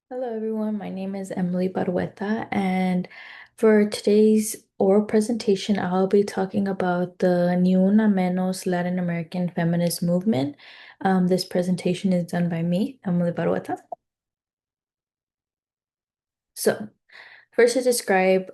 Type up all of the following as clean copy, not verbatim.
Hello, everyone. My name is Emily Barueta, and for today's oral presentation, I'll be talking about the Ni Una Menos Latin American feminist movement. This presentation is done by me, Emily Barueta. So, first, to describe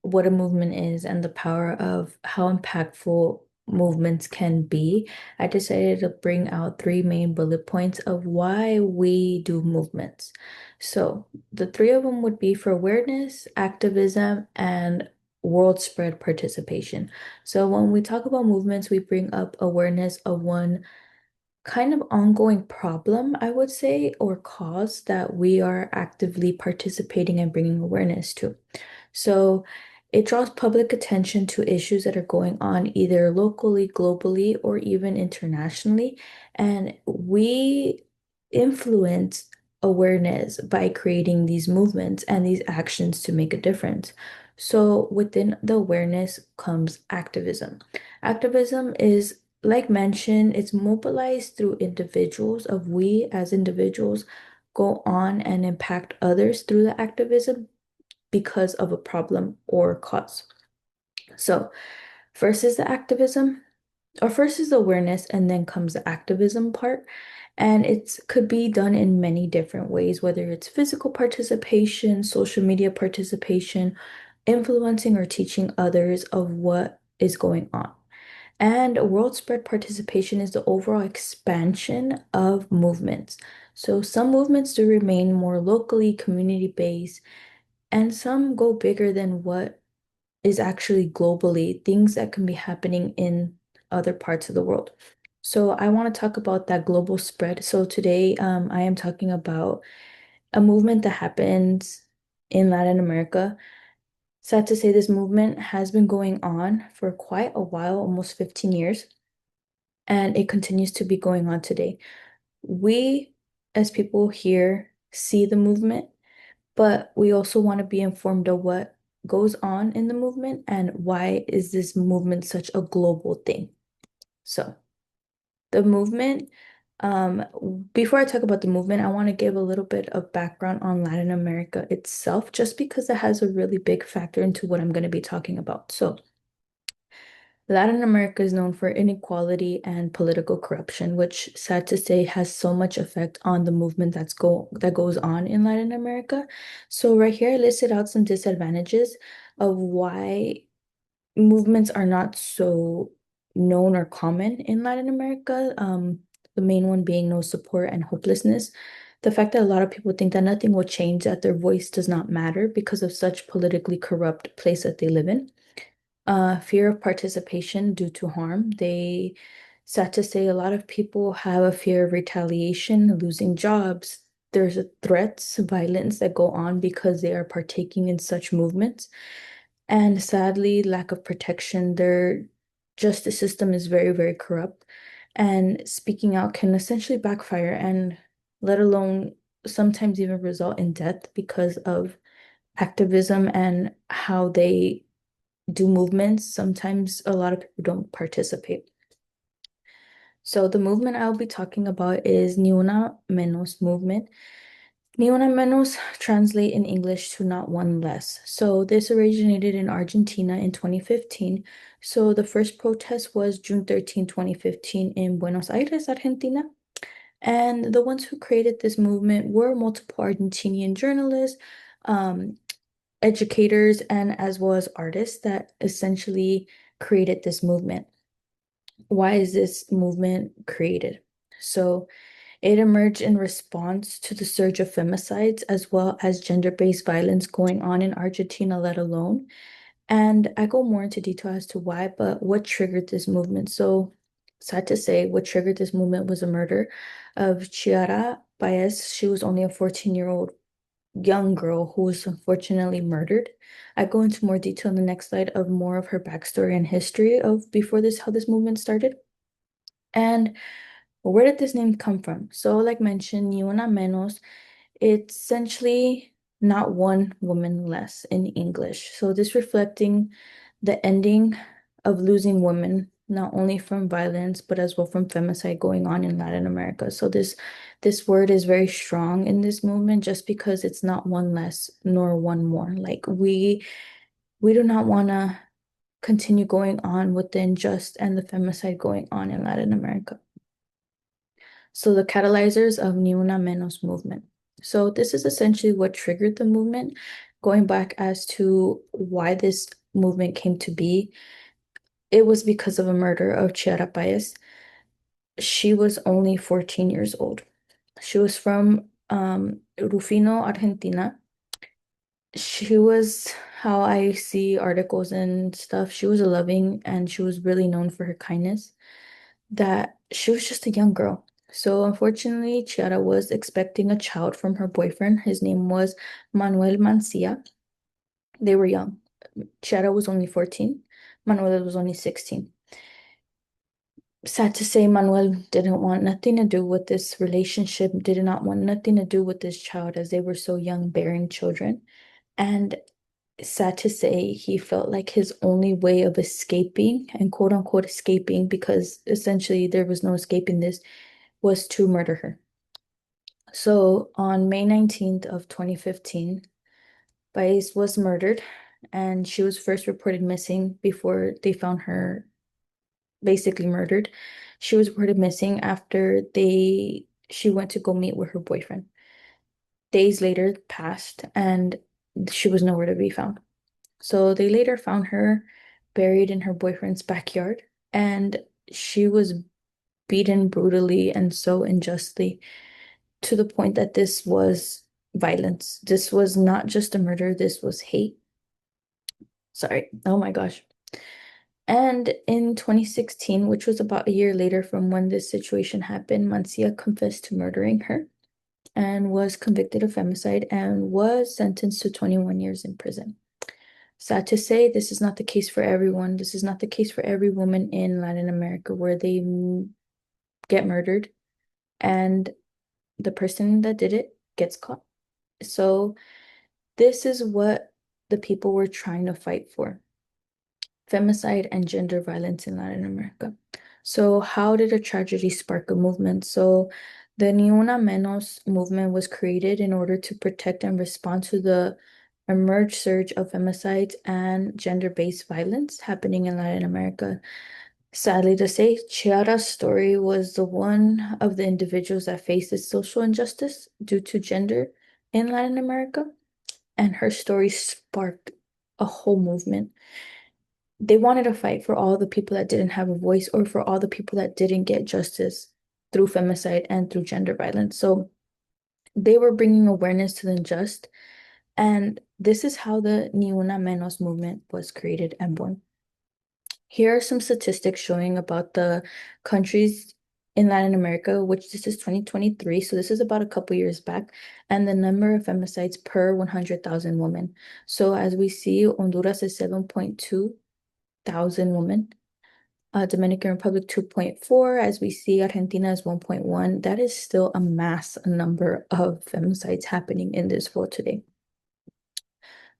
what a movement is and the power of how impactful movements can be, I decided to bring out three main bullet points of why we do movements. So, the three of them would be for awareness, activism, and world spread participation. So, when we talk about movements, we bring up awareness of one kind of ongoing problem, I would say, or cause that we are actively participating and bringing awareness to. So it draws public attention to issues that are going on either locally, globally, or even internationally. And we influence awareness by creating these movements and these actions to make a difference. So within the awareness comes activism. Activism is, like mentioned, it's mobilized through individuals of we as individuals go on and impact others through the activism because of a problem or cause. So, first is the activism, or first is the awareness, and then comes the activism part. And it could be done in many different ways, whether it's physical participation, social media participation, influencing or teaching others of what is going on. And world spread participation is the overall expansion of movements. So some movements do remain more locally community based, and some go bigger than what is actually globally, things that can be happening in other parts of the world. So I want to talk about that global spread. So today, I am talking about a movement that happens in Latin America. Sad to say, this movement has been going on for quite a while, almost 15 years, and it continues to be going on today. We, as people here, see the movement, but we also want to be informed of what goes on in the movement and why is this movement such a global thing. So, the movement, um, before I talk about the movement, I want to give a little bit of background on Latin America itself, just because it has a really big factor into what I'm going to be talking about. So, Latin America is known for inequality and political corruption, which, sad to say, has so much effect on the movement that goes on in Latin America. So right here, I listed out some disadvantages of why movements are not so known or common in Latin America. The main one being no support and hopelessness. The fact that a lot of people think that nothing will change, that their voice does not matter because of such politically corrupt place that they live in. Fear of participation due to harm. Sad to say, a lot of people have a fear of retaliation, losing jobs. There's a threats, violence that go on because they are partaking in such movements. And sadly, lack of protection. Their justice system is very, very corrupt. And speaking out can essentially backfire and let alone sometimes even result in death because of activism and how they do movements, sometimes a lot of people don't participate. So the movement I'll be talking about is Ni Una Menos movement. Ni Una Menos translate in English to not one less. So this originated in Argentina in 2015. So the first protest was June 13, 2015 in Buenos Aires, Argentina. And the ones who created this movement were multiple Argentinian journalists, um, educators, and as well as artists that essentially created this movement. Why is this movement created? So it emerged in response to the surge of femicides as well as gender-based violence going on in Argentina, let alone. And I go more into detail as to why, but what triggered this movement? So sad to say, what triggered this movement was a murder of Chiara Baez. She was only a 14-year-old young girl who was unfortunately murdered. I go into more detail in the next slide of more of her backstory and history of before this, how this movement started. And where did this name come from? So, like mentioned, Ni Una Menos, it's essentially not one woman less in English. So, this reflecting the ending of losing women not only from violence, but as well from femicide going on in Latin America. So this word is very strong in this movement just because it's not one less nor one more. Like we do not want to continue going on with the unjust and the femicide going on in Latin America. So the catalyzers of Ni Una Menos movement. So this is essentially what triggered the movement, going back as to why this movement came to be. It was because of a murder of Chiara Paez. She was only 14 years old. She was from Rufino, Argentina. She was, how I see articles and stuff, she was a loving and she was really known for her kindness. That she was just a young girl. So unfortunately, Chiara was expecting a child from her boyfriend. His name was Manuel Mancia. They were young. Chiara was only 14. Manuel was only 16. Sad to say, Manuel didn't want nothing to do with this relationship, did not want nothing to do with this child as they were so young, bearing children. And sad to say, he felt like his only way of escaping and quote unquote escaping, because essentially there was no escaping this, was to murder her. So on May 19th of 2015, Baez was murdered and she was first reported missing before they found her basically murdered. She was reported missing after she went to go meet with her boyfriend. Days later passed and she was nowhere to be found. So they later found her buried in her boyfriend's backyard, and she was beaten brutally and so unjustly to the point that this was violence. This was not just a murder, this was hate. Sorry. Oh my gosh. And in 2016, which was about a year later from when this situation happened, Mancia confessed to murdering her and was convicted of femicide and was sentenced to 21 years in prison. Sad to say, this is not the case for everyone. This is not the case for every woman in Latin America where they get murdered and the person that did it gets caught. So this is what the people were trying to fight for: femicide and gender violence in Latin America. So how did a tragedy spark a movement? So the Ni Una Menos movement was created in order to protect and respond to the emerged surge of femicides and gender-based violence happening in Latin America. Sadly to say, Chiara's story was the one of the individuals that faces social injustice due to gender in Latin America, and her story sparked a whole movement. They wanted to fight for all the people that didn't have a voice or for all the people that didn't get justice through femicide and through gender violence. So they were bringing awareness to the unjust. And this is how the Ni Una Menos movement was created and born. Here are some statistics showing about the countries in Latin America, which this is 2023, so this is about a couple years back, and the number of femicides per 100,000 women. So as we see, Honduras is 7.2 thousand women. Dominican Republic 2.4, as we see, Argentina is 1.1. That is still a mass number of femicides happening in this world today.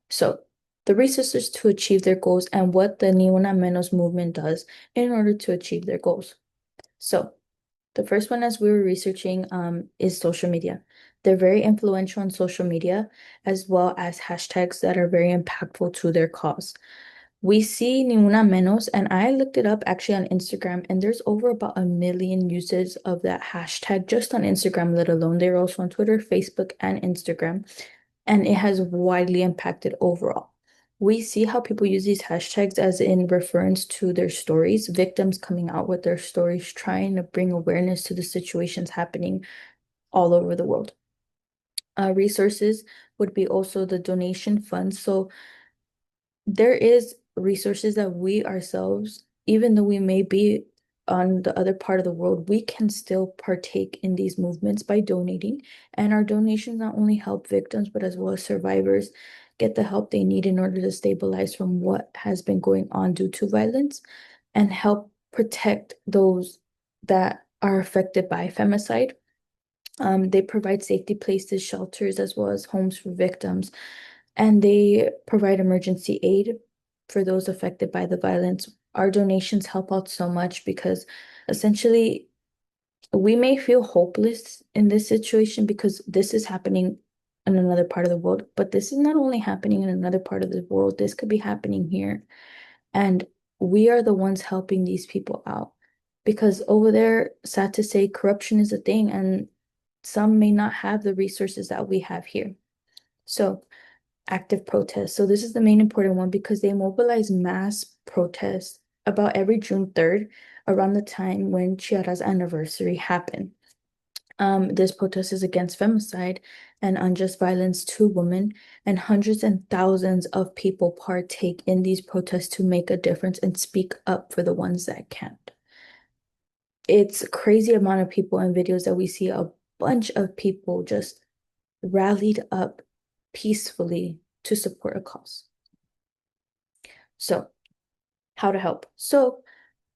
So the researchers to achieve their goals and what the Ni Una Menos movement does in order to achieve their goals. So the first one, as we were researching, is social media. They're very influential on social media, as well as hashtags that are very impactful to their cause. We see Ni Una Menos, and I looked it up actually on Instagram, and there's over about 1 million uses of that hashtag just on Instagram, let alone. They're also on Twitter, Facebook, and Instagram, and it has widely impacted overall. We see how people use these hashtags as in reference to their stories, victims coming out with their stories, trying to bring awareness to the situations happening all over the world. Resources would be also the donation funds. So there is resources that we ourselves, even though we may be on the other part of the world, we can still partake in these movements by donating. And our donations not only help victims, but as well as survivors get the help they need in order to stabilize from what has been going on due to violence and help protect those that are affected by femicide. They provide safety places, shelters, as well as homes for victims, and they provide emergency aid for those affected by the violence. Our donations help out so much because essentially we may feel hopeless in this situation because this is happening in another part of the world, but this is not only happening in another part of the world, this could be happening here. And we are the ones helping these people out because over there, sad to say, corruption is a thing, and some may not have the resources that we have here. So, active protest. So, this is the main important one because they mobilize mass protests about every June 3rd, around the time when Chiara's anniversary happened. This protest is against femicide and unjust violence to women, and hundreds and thousands of people partake in these protests to make a difference and speak up for the ones that can't. It's a crazy amount of people and videos that we see a bunch of people just rallied up peacefully to support a cause. So, how to help? So,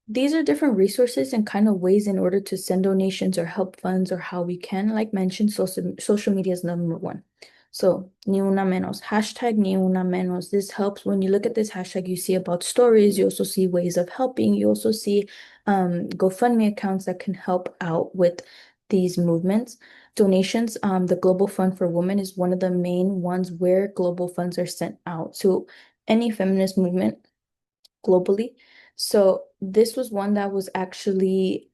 these are different resources and kind of ways in order to send donations or help funds or how we can, like mentioned, social media is number one. So, ni una menos, hashtag ni una menos. This helps when you look at this hashtag, you see about stories, you also see ways of helping, you also see GoFundMe accounts that can help out with these movements. Donations, the Global Fund for Women is one of the main ones where global funds are sent out to any feminist movement globally. So this was one that was actually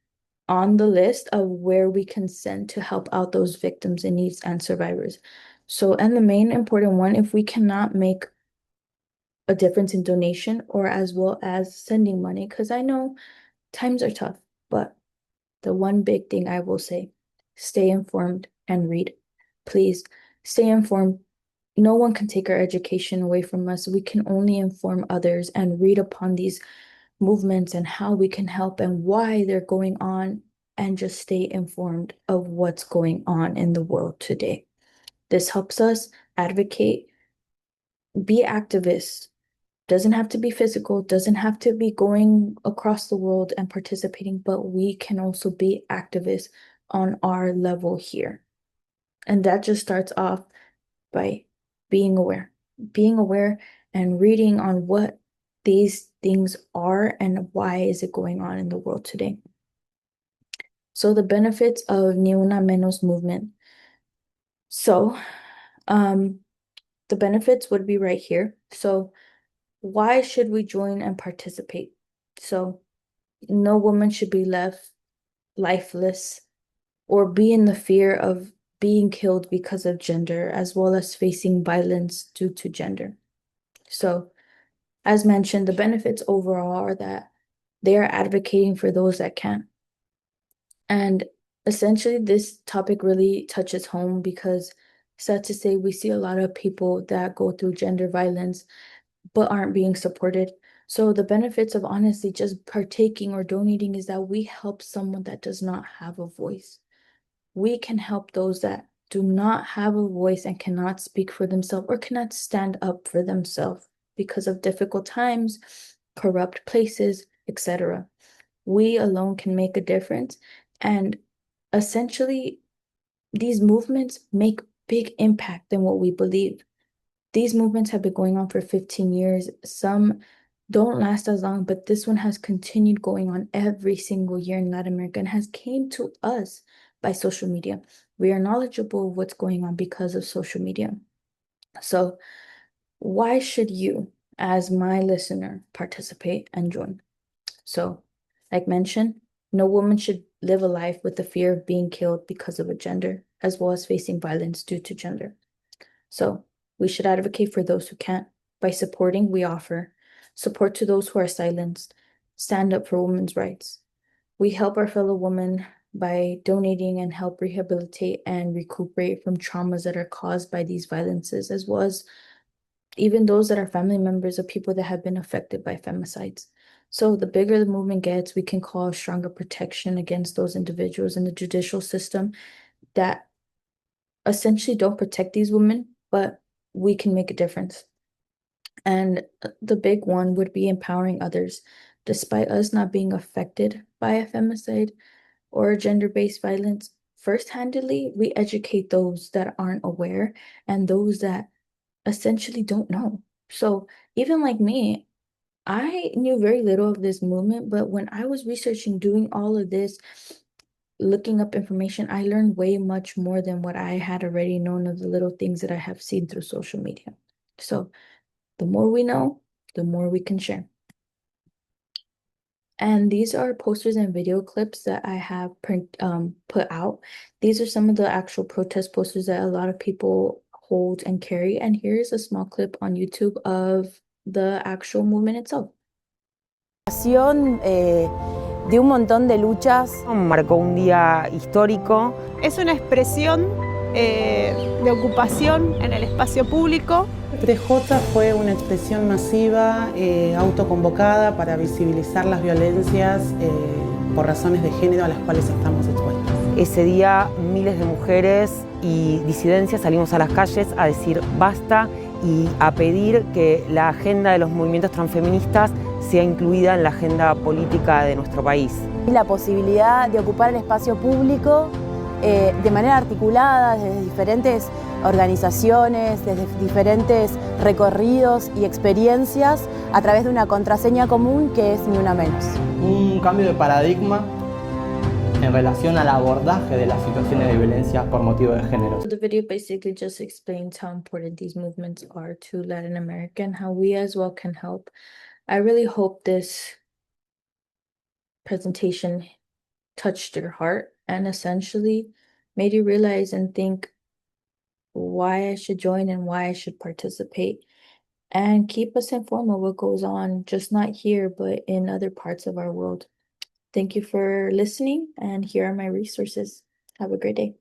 on the list of where we can send to help out those victims in needs and survivors. So, and the main important one, if we cannot make a difference in donation or as well as sending money, because I know times are tough, but the one big thing I will say, stay informed and read. Please stay informed. No one can take our education away from us. We can only inform others and read upon these movements and how we can help and why they're going on and just stay informed of what's going on in the world today. This helps us advocate, be activists. Doesn't have to be physical, doesn't have to be going across the world and participating, but we can also be activists on our level here. And that just starts off by being aware and reading on what these things are and why is it going on in the world today. So the benefits of Ni Una Menos movement. So um, the benefits would be right here. So why should we join and participate? So no woman should be left lifeless or be in the fear of being killed because of gender, as well as facing violence due to gender. So, as mentioned, the benefits overall are that they are advocating for those that can't. And essentially, this topic really touches home because, sad to say, we see a lot of people that go through gender violence but aren't being supported. So, the benefits of honestly just partaking or donating is that we help someone that does not have a voice. We can help those that do not have a voice and cannot speak for themselves or cannot stand up for themselves because of difficult times, corrupt places, etc. We alone can make a difference. And essentially, these movements make big impact than what we believe. These movements have been going on for 15 years. Some don't last as long, but this one has continued going on every single year in Latin America and has came to us by social media. We are knowledgeable of what's going on because of social media. So why should you, as my listener, participate and join? So, like mentioned, no woman should live a life with the fear of being killed because of a gender, as well as facing violence due to gender. So we should advocate for those who can't. By supporting, we offer support to those who are silenced, stand up for women's rights. We help our fellow women by donating and help rehabilitate and recuperate from traumas that are caused by these violences, as well as even those that are family members of people that have been affected by femicides. So the bigger the movement gets, we can call stronger protection against those individuals in the judicial system that essentially don't protect these women, but we can make a difference. And the big one would be empowering others. Despite us not being affected by a femicide or gender-based violence, first-handedly, we educate those that aren't aware and those that essentially don't know. So even like me, I knew very little of this movement, but when I was researching, doing all of this, looking up information, I learned way much more than what I had already known of the little things that I have seen through social media. So the more we know, the more we can share. And these are posters and video clips that I have put out. These are some of the actual protest posters that a lot of people hold and carry. And here's a small clip on YouTube of the actual movement itself. De un montón de luchas. Marcó un día histórico. Es una expresión de ocupación en el espacio público. 3J fue una expresión masiva, autoconvocada para visibilizar las violencias por razones de género a las cuales estamos expuestas. Ese día miles de mujeres y disidencias salimos a las calles a decir basta y a pedir que la agenda de los movimientos transfeministas sea incluida en la agenda política de nuestro país. La posibilidad de ocupar el espacio público de manera articulada desde diferentes organizaciones, desde diferentes recorridos y experiencias a través de una contraseña común que es Ni Una Menos. Un cambio de paradigma en relación al abordaje de las situaciones de violencia por motivo de género. So the video basically just explains how important these movements are to Latin America and how we as well can help. I really hope this presentation touched your heart and essentially made you realize and think why I should join and why I should participate. And keep us informed of what goes on, just not here, but in other parts of our world. Thank you for listening, and here are my resources. Have a great day.